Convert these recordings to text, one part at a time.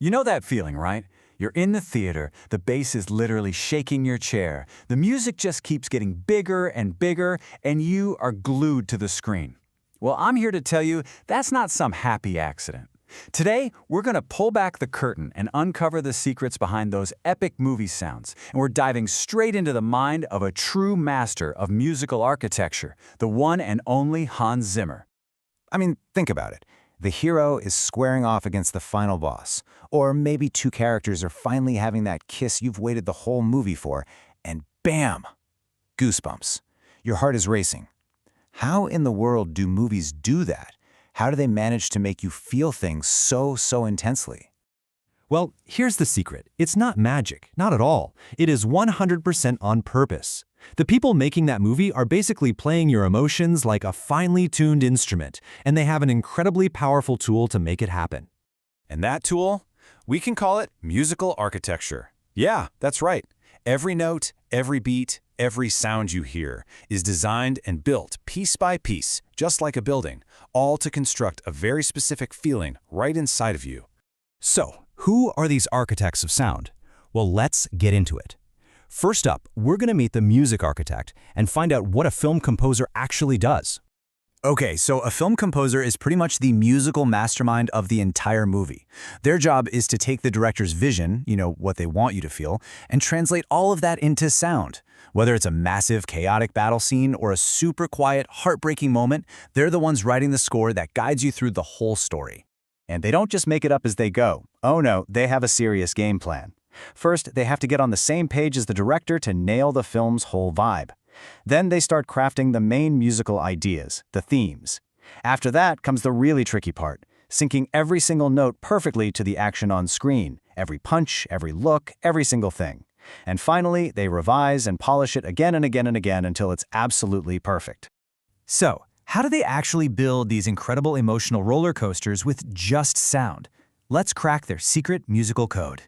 You know that feeling, right? You're in the theater, the bass is literally shaking your chair, the music just keeps getting bigger and bigger, and you are glued to the screen. Well, I'm here to tell you that's not some happy accident. Today, we're going to pull back the curtain and uncover the secrets behind those epic movie sounds, and we're diving straight into the mind of a true master of musical architecture, the one and only Hans Zimmer. I mean, think about it. The hero is squaring off against the final boss, or maybe two characters are finally having that kiss you've waited the whole movie for, and bam! Goosebumps. Your heart is racing. How in the world do movies do that? How do they manage to make you feel things so intensely? Well, here's the secret. It's not magic, not at all. It is 100% on purpose. The people making that movie are basically playing your emotions like a finely tuned instrument, and they have an incredibly powerful tool to make it happen. And that tool? We can call it musical architecture. Yeah, that's right. Every note, every beat, every sound you hear is designed and built piece by piece, just like a building, all to construct a very specific feeling right inside of you. So, who are these architects of sound? Well, let's get into it. First up, we're going to meet the music architect and find out what a film composer actually does. Okay, so a film composer is pretty much the musical mastermind of the entire movie. Their job is to take the director's vision, what they want you to feel, and translate all of that into sound. Whether it's a massive, chaotic battle scene or a super quiet, heartbreaking moment, they're the ones writing the score that guides you through the whole story. And they don't just make it up as they go. Oh no, they have a serious game plan. First, they have to get on the same page as the director to nail the film's whole vibe. Then they start crafting the main musical ideas, the themes. After that comes the really tricky part, syncing every single note perfectly to the action on screen, every punch, every look, every single thing. And finally, they revise and polish it again and again and again until it's absolutely perfect. So, how do they actually build these incredible emotional roller coasters with just sound? Let's crack their secret musical code.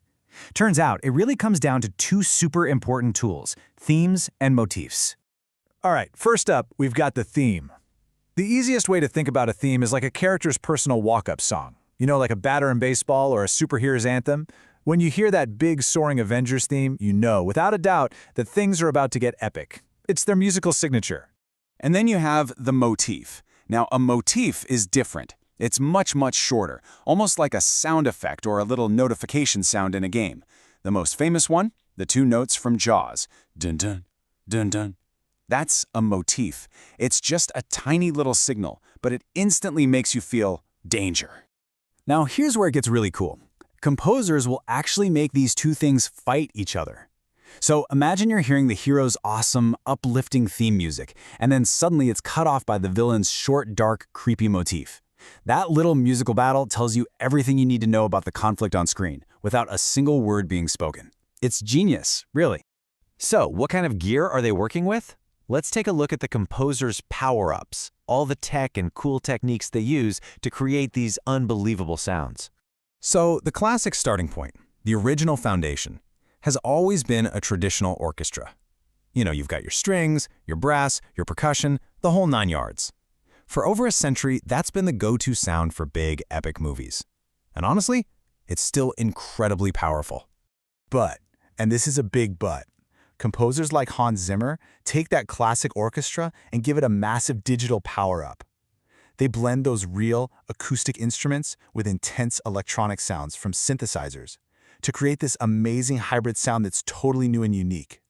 Turns out, it really comes down to two super important tools, themes and motifs. All right, first up, we've got the theme. The easiest way to think about a theme is like a character's personal walk-up song. Like a batter in baseball or a superhero's anthem. When you hear that big, soaring Avengers theme, you know, without a doubt, that things are about to get epic. It's their musical signature. And then you have the motif. Now, a motif is different. It's much shorter, almost like a sound effect or a little notification sound in a game. The most famous one? The two notes from Jaws. Dun-dun, dun-dun. That's a motif. It's just a tiny little signal, but it instantly makes you feel danger. Now, here's where it gets really cool. Composers will actually make these two things fight each other. So imagine you're hearing the hero's awesome, uplifting theme music, and then suddenly it's cut off by the villain's short, dark, creepy motif. That little musical battle tells you everything you need to know about the conflict on screen, without a single word being spoken. It's genius, really. So, what kind of gear are they working with? Let's take a look at the composer's power-ups, all the tech and cool techniques they use to create these unbelievable sounds. So, the classic starting point, the original foundation, has always been a traditional orchestra. You've got your strings, your brass, your percussion, the whole 9 yards. For over a century, that's been the go-to sound for big, epic movies. And honestly, it's still incredibly powerful. But, and this is a big but, composers like Hans Zimmer take that classic orchestra and give it a massive digital power-up. They blend those real, acoustic instruments with intense electronic sounds from synthesizers to create this amazing hybrid sound that's totally new and unique.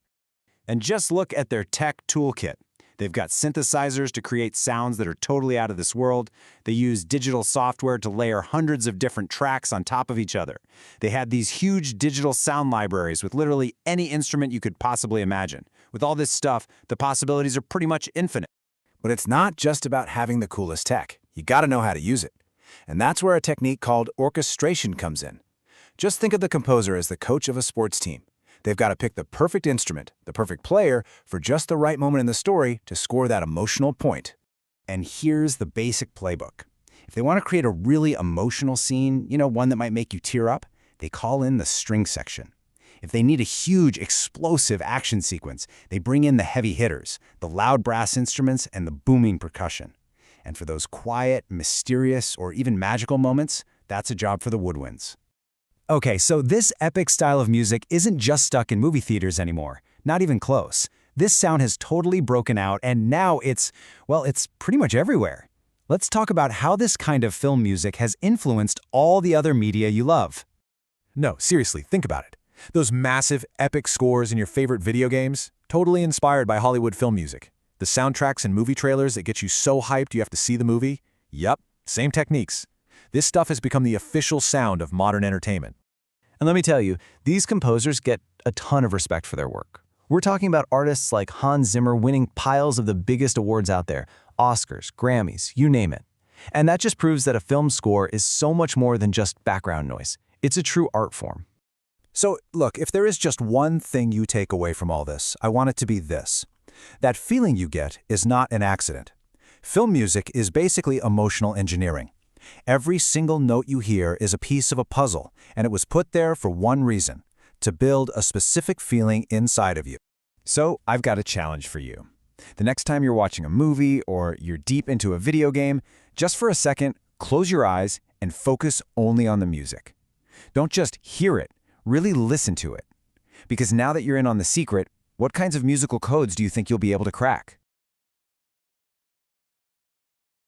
And just look at their tech toolkit. They've got synthesizers to create sounds that are totally out of this world. They use digital software to layer hundreds of different tracks on top of each other. They had these huge digital sound libraries with literally any instrument you could possibly imagine. With all this stuff, the possibilities are pretty much infinite. But it's not just about having the coolest tech. You gotta know how to use it. And that's where a technique called orchestration comes in. Just think of the composer as the coach of a sports team. They've got to pick the perfect instrument, the perfect player, for just the right moment in the story to score that emotional point. And here's the basic playbook. If they want to create a really emotional scene, one that might make you tear up, they call in the string section. If they need a huge, explosive action sequence, they bring in the heavy hitters, the loud brass instruments, and the booming percussion. And for those quiet, mysterious, or even magical moments, that's a job for the woodwinds. Okay, so this epic style of music isn't just stuck in movie theaters anymore. Not even close. This sound has totally broken out, and now it's pretty much everywhere. Let's talk about how this kind of film music has influenced all the other media you love. No, seriously, think about it. Those massive, epic scores in your favorite video games, totally inspired by Hollywood film music. The soundtracks and movie trailers that get you so hyped you have to see the movie? Yup, same techniques. This stuff has become the official sound of modern entertainment. And let me tell you, these composers get a ton of respect for their work. We're talking about artists like Hans Zimmer winning piles of the biggest awards out there, Oscars, Grammys, you name it. And that just proves that a film score is so much more than just background noise. It's a true art form. So, look, if there is just one thing you take away from all this, I want it to be this. That feeling you get is not an accident. Film music is basically emotional engineering. Every single note you hear is a piece of a puzzle, and it was put there for one reason, to build a specific feeling inside of you. So, I've got a challenge for you. The next time you're watching a movie or you're deep into a video game, just for a second, close your eyes and focus only on the music. Don't just hear it, really listen to it. Because now that you're in on the secret, what kinds of musical codes do you think you'll be able to crack?